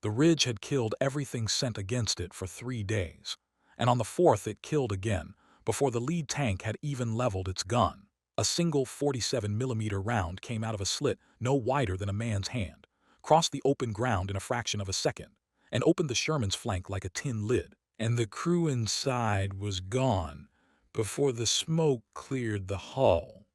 The ridge had killed everything sent against it for 3 days, and on the fourth it killed again, before the lead tank had even leveled its gun. A single 47mm round came out of a slit no wider than a man's hand, crossed the open ground in a fraction of a second, and opened the Sherman's flank like a tin lid. And the crew inside was gone before the smoke cleared the hull.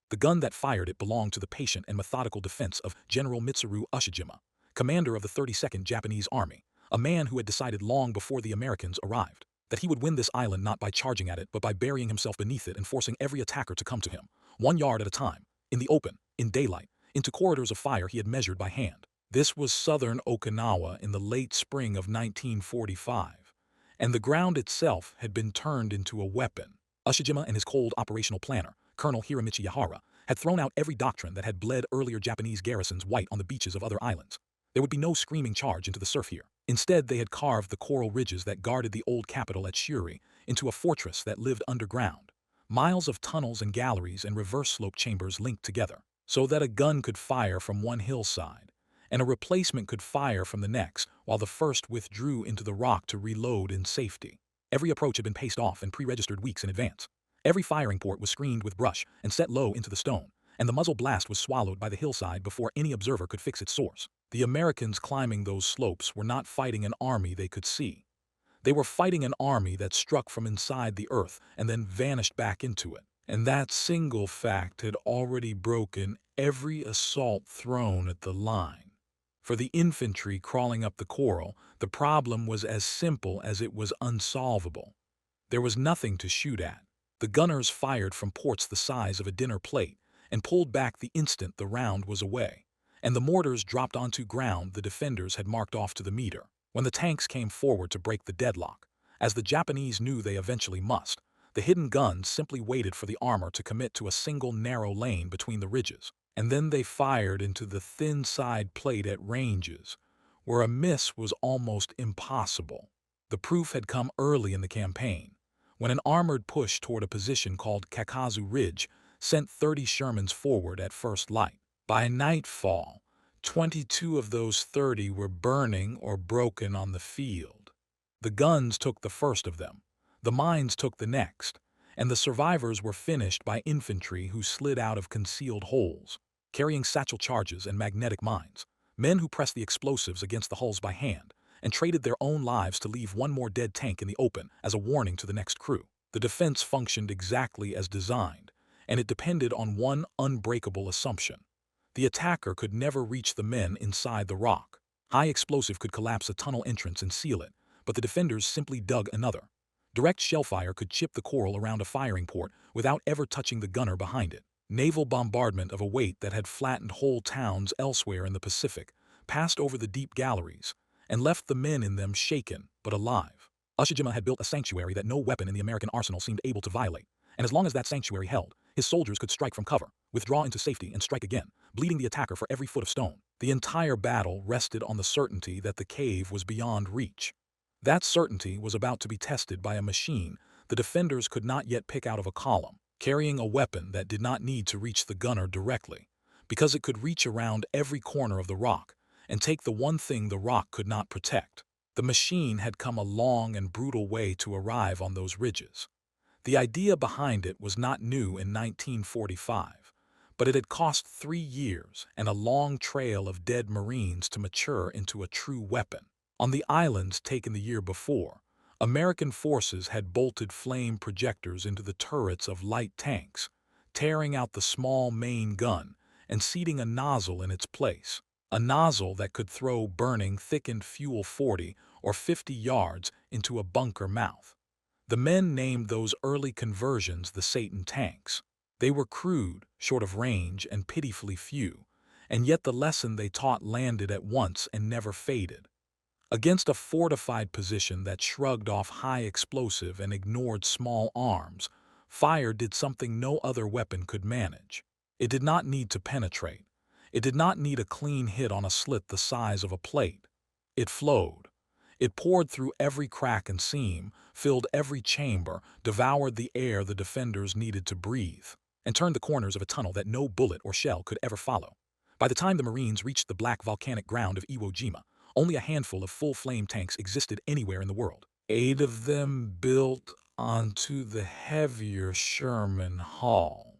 The gun that fired it belonged to the patient and methodical defense of General Mitsuru Ushijima, commander of the 32nd Japanese Army, a man who had decided long before the Americans arrived that he would win this island not by charging at it but by burying himself beneath it and forcing every attacker to come to him, 1 yard at a time, in the open, in daylight, into corridors of fire he had measured by hand. This was southern Okinawa in the late spring of 1945, and the ground itself had been turned into a weapon. Ushijima and his cold operational planner, Colonel Hiramichi Yahara, had thrown out every doctrine that had bled earlier Japanese garrisons white on the beaches of other islands. There would be no screaming charge into the surf here. Instead, they had carved the coral ridges that guarded the old capital at Shuri into a fortress that lived underground. Miles of tunnels and galleries and reverse slope chambers linked together, so that a gun could fire from one hillside, and a replacement could fire from the next while the first withdrew into the rock to reload in safety. Every approach had been paced off and pre-registered weeks in advance. Every firing port was screened with brush and set low into the stone, and the muzzle blast was swallowed by the hillside before any observer could fix its source. The Americans climbing those slopes were not fighting an army they could see. They were fighting an army that struck from inside the earth and then vanished back into it. And that single fact had already broken every assault thrown at the line. For the infantry crawling up the coral, the problem was as simple as it was unsolvable. There was nothing to shoot at. The gunners fired from ports the size of a dinner plate and pulled back the instant the round was away, and the mortars dropped onto ground the defenders had marked off to the meter. When the tanks came forward to break the deadlock, as the Japanese knew they eventually must, the hidden guns simply waited for the armor to commit to a single narrow lane between the ridges, and then they fired into the thin side plate at ranges where a miss was almost impossible. The proof had come early in the campaign, when an armored push toward a position called Kakazu Ridge sent 30 Shermans forward at first light. By nightfall, 22 of those 30 were burning or broken on the field. The guns took the first of them, the mines took the next, and the survivors were finished by infantry who slid out of concealed holes, carrying satchel charges and magnetic mines, men who pressed the explosives against the hulls by hand, and traded their own lives to leave one more dead tank in the open as a warning to the next crew. The defense functioned exactly as designed, and it depended on one unbreakable assumption. The attacker could never reach the men inside the rock. High explosive could collapse a tunnel entrance and seal it, but the defenders simply dug another. Direct shellfire could chip the coral around a firing port without ever touching the gunner behind it. Naval bombardment of a weight that had flattened whole towns elsewhere in the Pacific passed over the deep galleries and left the men in them shaken but alive. Ushijima had built a sanctuary that no weapon in the American arsenal seemed able to violate, and as long as that sanctuary held, his soldiers could strike from cover, withdraw into safety, and strike again, bleeding the attacker for every foot of stone. The entire battle rested on the certainty that the cave was beyond reach. That certainty was about to be tested by a machine the defenders could not yet pick out of a column, carrying a weapon that did not need to reach the gunner directly, because it could reach around every corner of the rock and take the one thing the rock could not protect. The machine had come a long and brutal way to arrive on those ridges. The idea behind it was not new in 1945, but it had cost 3 years and a long trail of dead Marines to mature into a true weapon. On the islands taken the year before, American forces had bolted flame projectors into the turrets of light tanks, tearing out the small main gun and seating a nozzle in its place, a nozzle that could throw burning, thickened fuel 40 or 50 yards into a bunker mouth. The men named those early conversions the Satan tanks. They were crude, short of range, and pitifully few, and yet the lesson they taught landed at once and never faded. Against a fortified position that shrugged off high explosive and ignored small arms, fire did something no other weapon could manage. It did not need to penetrate. It did not need a clean hit on a slit the size of a plate. It flowed. It poured through every crack and seam, filled every chamber, devoured the air the defenders needed to breathe, and turned the corners of a tunnel that no bullet or shell could ever follow. By the time the Marines reached the black volcanic ground of Iwo Jima, Only a handful of full flame tanks existed anywhere in the world. 8 of them built onto the heavier Sherman hull.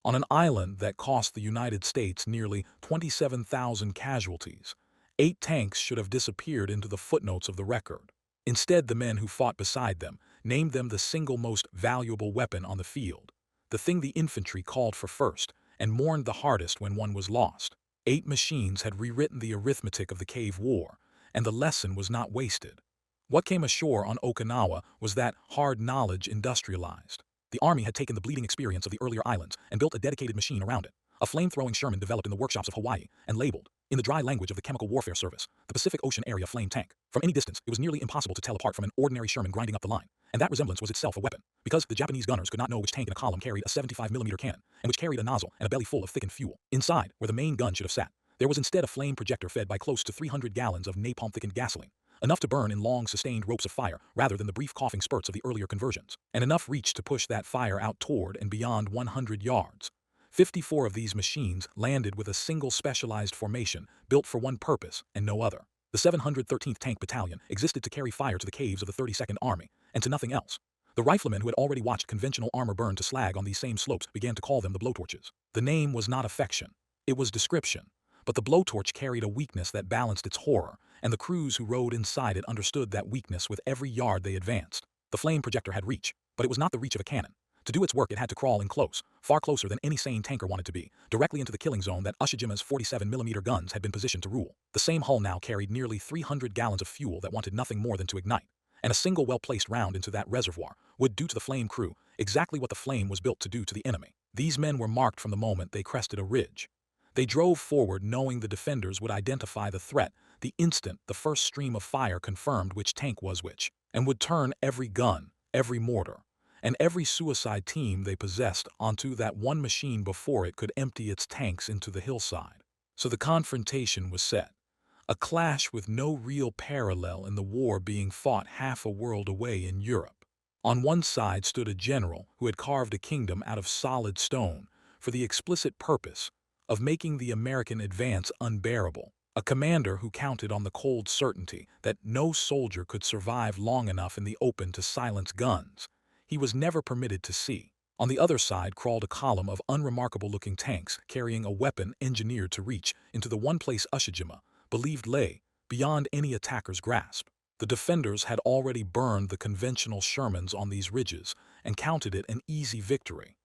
On an island that cost the United States nearly 27,000 casualties, 8 tanks should have disappeared into the footnotes of the record. Instead, the men who fought beside them named them the single most valuable weapon on the field, the thing the infantry called for first and mourned the hardest when one was lost. 8 machines had rewritten the arithmetic of the Cave War, and the lesson was not wasted. What came ashore on Okinawa was that hard knowledge industrialized. The Army had taken the bleeding experience of the earlier islands and built a dedicated machine around it, a flame-throwing Sherman developed in the workshops of Hawaii and labeled, in the dry language of the Chemical Warfare Service, the Pacific Ocean Area Flame Tank. From any distance, it was nearly impossible to tell apart from an ordinary Sherman grinding up the line, and that resemblance was itself a weapon, because the Japanese gunners could not know which tank in a column carried a 75mm cannon, and which carried a nozzle and a belly full of thickened fuel. Inside, where the main gun should have sat, there was instead a flame projector fed by close to 300 gallons of napalm-thickened gasoline, enough to burn in long, sustained ropes of fire rather than the brief coughing spurts of the earlier conversions, and enough reach to push that fire out toward and beyond 100 yards. 54 of these machines landed with a single specialized formation built for one purpose and no other. The 713th Tank Battalion existed to carry fire to the caves of the 32nd Army, and to nothing else. The riflemen who had already watched conventional armor burn to slag on these same slopes began to call them the blowtorches. The name was not affection, it was description. But the blowtorch carried a weakness that balanced its horror, and the crews who rode inside it understood that weakness with every yard they advanced. The flame projector had reach, but it was not the reach of a cannon. To do its work, it had to crawl in close, far closer than any sane tanker wanted to be, directly into the killing zone that Ushijima's 47mm guns had been positioned to rule. The same hull now carried nearly 300 gallons of fuel that wanted nothing more than to ignite, and a single well-placed round into that reservoir would do to the flame crew exactly what the flame was built to do to the enemy. These men were marked from the moment they crested a ridge. They drove forward knowing the defenders would identify the threat the instant the first stream of fire confirmed which tank was which, and would turn every gun, every mortar, and every suicide team they possessed onto that one machine before it could empty its tanks into the hillside. So the confrontation was set, a clash with no real parallel in the war being fought half a world away in Europe. On one side stood a general who had carved a kingdom out of solid stone for the explicit purpose of making the American advance unbearable, a commander who counted on the cold certainty that no soldier could survive long enough in the open to silence guns he was never permitted to see. On the other side crawled a column of unremarkable-looking tanks carrying a weapon engineered to reach into the one place Ushijima believed lay beyond any attacker's grasp. The defenders had already burned the conventional Shermans on these ridges and counted it an easy victory.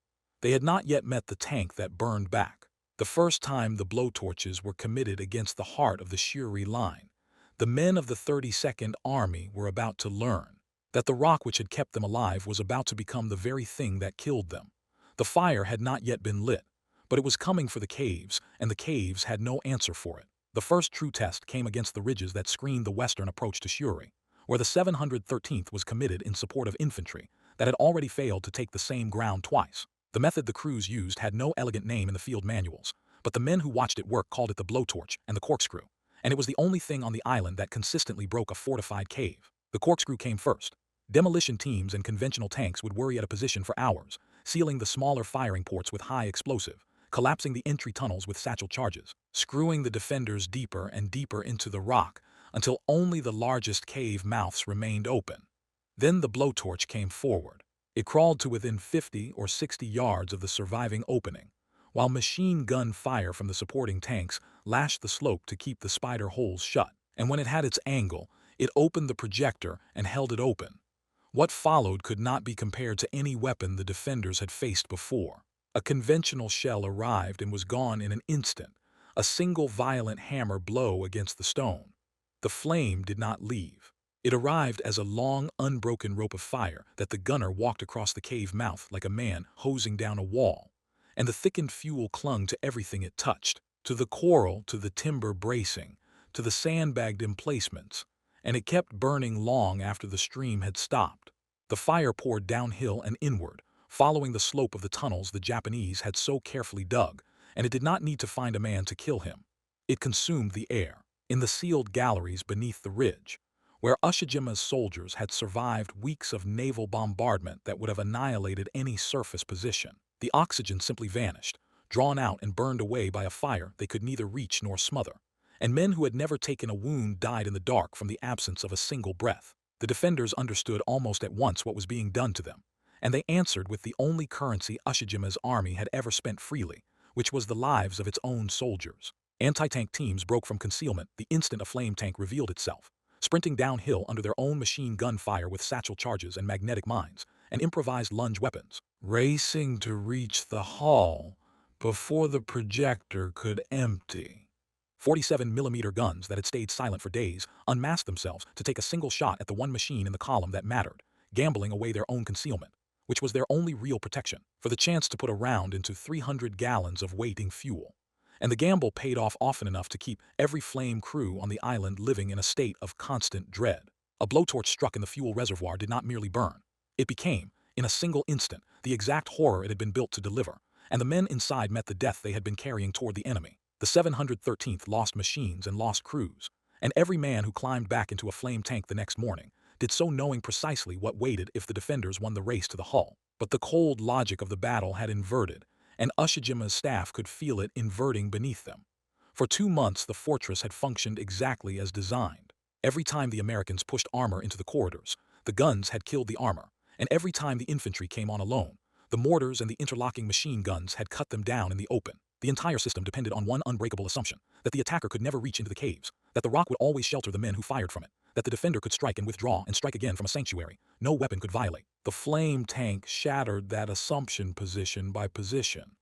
They had not yet met the tank that burned back. The first time the blowtorches were committed against the heart of the Shuri line, the men of the 32nd Army were about to learn that the rock which had kept them alive was about to become the very thing that killed them. The fire had not yet been lit, but it was coming for the caves, and the caves had no answer for it. The first true test came against the ridges that screened the western approach to Shuri, where the 713th was committed in support of infantry that had already failed to take the same ground twice. The method the crews used had no elegant name in the field manuals, but the men who watched it work called it the blowtorch and the corkscrew, and it was the only thing on the island that consistently broke a fortified cave. The corkscrew came first. Demolition teams and conventional tanks would worry at a position for hours, sealing the smaller firing ports with high explosive, collapsing the entry tunnels with satchel charges, screwing the defenders deeper and deeper into the rock until only the largest cave mouths remained open. Then the blowtorch came forward. It crawled to within 50 or 60 yards of the surviving opening, while machine gun fire from the supporting tanks lashed the slope to keep the spider holes shut. And when it had its angle, it opened the projector and held it open. What followed could not be compared to any weapon the defenders had faced before. A conventional shell arrived and was gone in an instant, a single violent hammer blow against the stone. The flame did not leave. It arrived as a long, unbroken rope of fire that the gunner walked across the cave mouth like a man hosing down a wall, and the thickened fuel clung to everything it touched, to the coral, to the timber bracing, to the sandbagged emplacements, and it kept burning long after the stream had stopped. The fire poured downhill and inward, following the slope of the tunnels the Japanese had so carefully dug, and it did not need to find a man to kill him. It consumed the air, in the sealed galleries beneath the ridge, where Ushijima's soldiers had survived weeks of naval bombardment that would have annihilated any surface position. The oxygen simply vanished, drawn out and burned away by a fire they could neither reach nor smother, and men who had never taken a wound died in the dark from the absence of a single breath. The defenders understood almost at once what was being done to them, and they answered with the only currency Ushijima's army had ever spent freely, which was the lives of its own soldiers. Anti-tank teams broke from concealment the instant a flame tank revealed itself, sprinting downhill under their own machine gun fire with satchel charges and magnetic mines, and improvised lunge weapons, racing to reach the hull before the projector could empty. 47mm guns that had stayed silent for days unmasked themselves to take a single shot at the one machine in the column that mattered, gambling away their own concealment, which was their only real protection, for the chance to put a round into 300 gallons of waiting fuel. And the gamble paid off often enough to keep every flame crew on the island living in a state of constant dread. A blowtorch struck in the fuel reservoir did not merely burn. It became, in a single instant, the exact horror it had been built to deliver, and the men inside met the death they had been carrying toward the enemy. The 713th lost machines and lost crews, and every man who climbed back into a flame tank the next morning did so knowing precisely what waited if the defenders won the race to the hull. But the cold logic of the battle had inverted, and Ushijima's staff could feel it inverting beneath them. For 2 months the fortress had functioned exactly as designed. Every time the Americans pushed armor into the corridors, the guns had killed the armor, and every time the infantry came on alone, the mortars and the interlocking machine guns had cut them down in the open. The entire system depended on one unbreakable assumption, that the attacker could never reach into the caves, that the rock would always shelter the men who fired from it, that the defender could strike and withdraw and strike again from a sanctuary. No weapon could violate. The flame tank shattered that assumption position by position.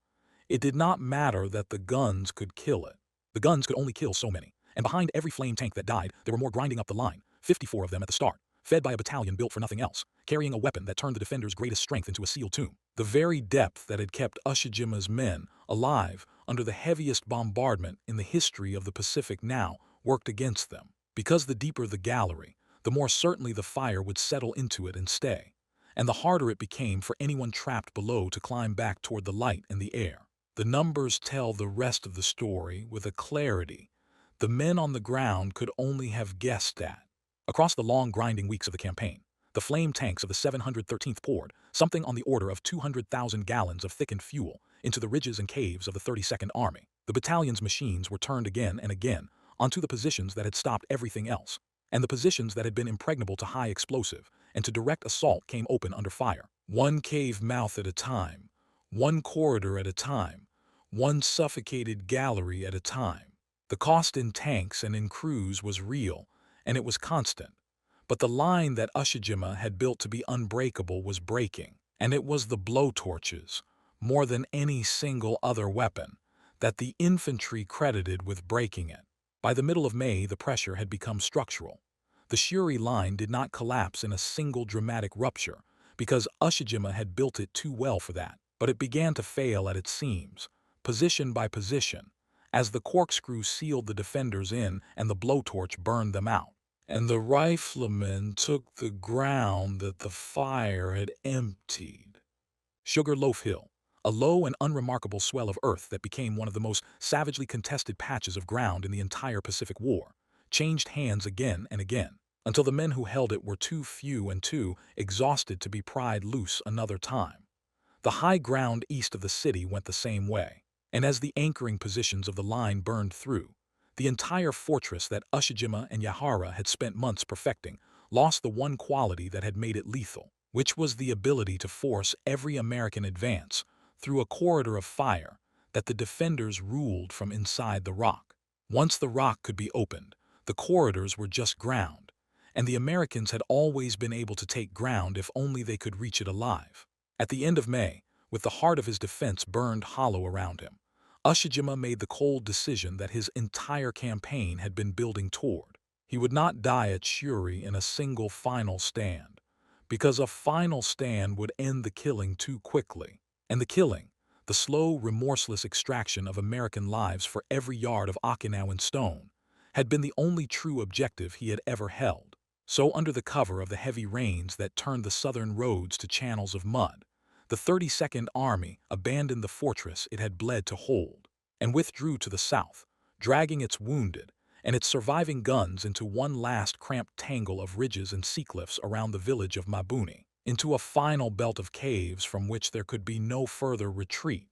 It did not matter that the guns could kill it. The guns could only kill so many, and behind every flame tank that died, there were more grinding up the line, 54 of them at the start, fed by a battalion built for nothing else, carrying a weapon that turned the defender's greatest strength into a sealed tomb. The very depth that had kept Ushijima's men alive under the heaviest bombardment in the history of the Pacific now worked against them. Because the deeper the gallery, the more certainly the fire would settle into it and stay, and the harder it became for anyone trapped below to climb back toward the light and the air. The numbers tell the rest of the story with a clarity the men on the ground could only have guessed at. Across the long grinding weeks of the campaign, the flame tanks of the 713th poured something on the order of 200,000 gallons of thickened fuel into the ridges and caves of the 32nd Army. The battalion's machines were turned again and again onto the positions that had stopped everything else, and the positions that had been impregnable to high explosive and to direct assault came open under fire. One cave mouth at a time, one corridor at a time, one suffocated gallery at a time. The cost in tanks and in crews was real, and it was constant. But the line that Ushijima had built to be unbreakable was breaking, and it was the blowtorches, more than any single other weapon, that the infantry credited with breaking it. By the middle of May, the pressure had become structural. The Shuri line did not collapse in a single dramatic rupture, because Ushijima had built it too well for that, but it began to fail at its seams, position by position, as the corkscrew sealed the defenders in and the blowtorch burned them out. And the riflemen took the ground that the fire had emptied. Sugar Loaf Hill, a low and unremarkable swell of earth that became one of the most savagely contested patches of ground in the entire Pacific War, changed hands again and again, until the men who held it were too few and too exhausted to be pried loose another time. The high ground east of the city went the same way, and as the anchoring positions of the line burned through, the entire fortress that Ushijima and Yahara had spent months perfecting lost the one quality that had made it lethal, which was the ability to force every American advance through a corridor of fire that the defenders ruled from inside the rock. Once the rock could be opened, the corridors were just ground, and the Americans had always been able to take ground if only they could reach it alive. At the end of May, with the heart of his defense burned hollow around him, Ushijima made the cold decision that his entire campaign had been building toward. He would not die at Shuri in a single final stand, because a final stand would end the killing too quickly. And the killing, the slow, remorseless extraction of American lives for every yard of Okinawan stone, had been the only true objective he had ever held. So under the cover of the heavy rains that turned the southern roads to channels of mud, the 32nd Army abandoned the fortress it had bled to hold, and withdrew to the south, dragging its wounded and its surviving guns into one last cramped tangle of ridges and sea cliffs around the village of Mabuni, into a final belt of caves from which there could be no further retreat,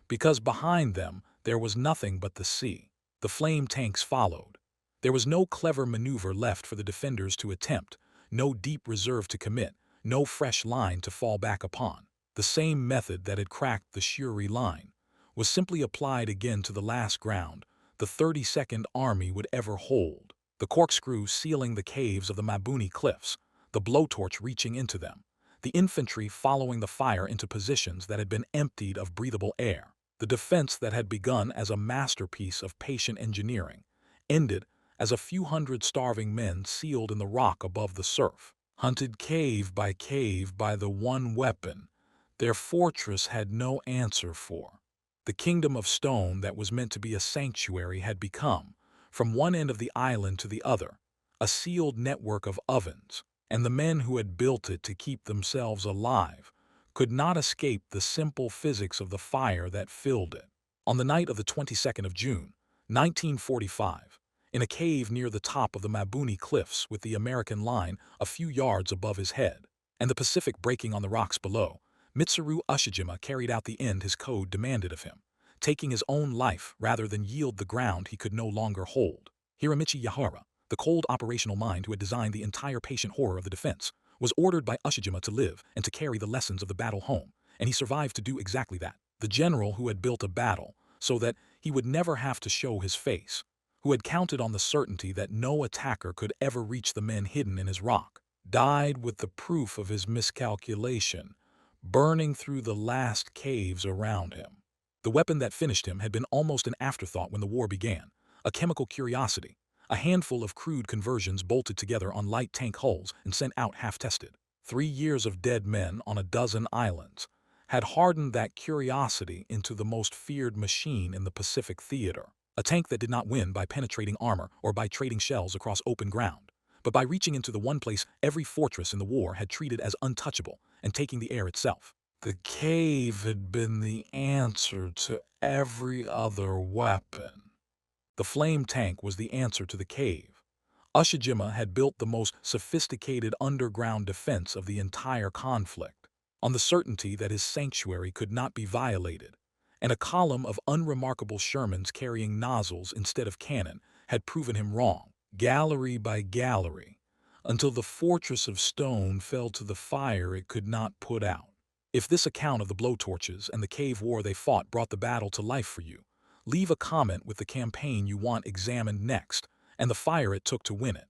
because behind them there was nothing but the sea. The flame tanks followed. There was no clever maneuver left for the defenders to attempt, no deep reserve to commit, no fresh line to fall back upon. The same method that had cracked the Shuri line was simply applied again to the last ground the 32nd Army would ever hold. The corkscrew sealing the caves of the Mabuni cliffs, the blowtorch reaching into them, the infantry following the fire into positions that had been emptied of breathable air. The defense that had begun as a masterpiece of patient engineering ended as a few hundred starving men sealed in the rock above the surf, hunted cave by the one weapon their fortress had no answer for. The kingdom of stone that was meant to be a sanctuary had become, from one end of the island to the other, a sealed network of ovens, and the men who had built it to keep themselves alive could not escape the simple physics of the fire that filled it. On the night of the 22nd of June, 1945, in a cave near the top of the Mabuni cliffs with the American line a few yards above his head, and the Pacific breaking on the rocks below, Mitsuru Ushijima carried out the end his code demanded of him, taking his own life rather than yield the ground he could no longer hold. Hiromichi Yahara, the cold operational mind who had designed the entire patient horror of the defense, was ordered by Ushijima to live and to carry the lessons of the battle home, and he survived to do exactly that. The general who had built a battle so that he would never have to show his face, who had counted on the certainty that no attacker could ever reach the men hidden in his rock, died with the proof of his miscalculation burning through the last caves around him. The weapon that finished him had been almost an afterthought when the war began, a chemical curiosity, a handful of crude conversions bolted together on light tank hulls and sent out half-tested. 3 years of dead men on a dozen islands had hardened that curiosity into the most feared machine in the Pacific theater. A tank that did not win by penetrating armor or by trading shells across open ground, but by reaching into the one place every fortress in the war had treated as untouchable and taking the air itself. The cave had been the answer to every other weapon. The flame tank was the answer to the cave. Ushijima had built the most sophisticated underground defense of the entire conflict, on the certainty that his sanctuary could not be violated, and a column of unremarkable Shermans carrying nozzles instead of cannon had proven him wrong, gallery by gallery, until the fortress of stone fell to the fire it could not put out. If this account of the blowtorches and the cave war they fought brought the battle to life for you, leave a comment with the campaign you want examined next and the fire it took to win it.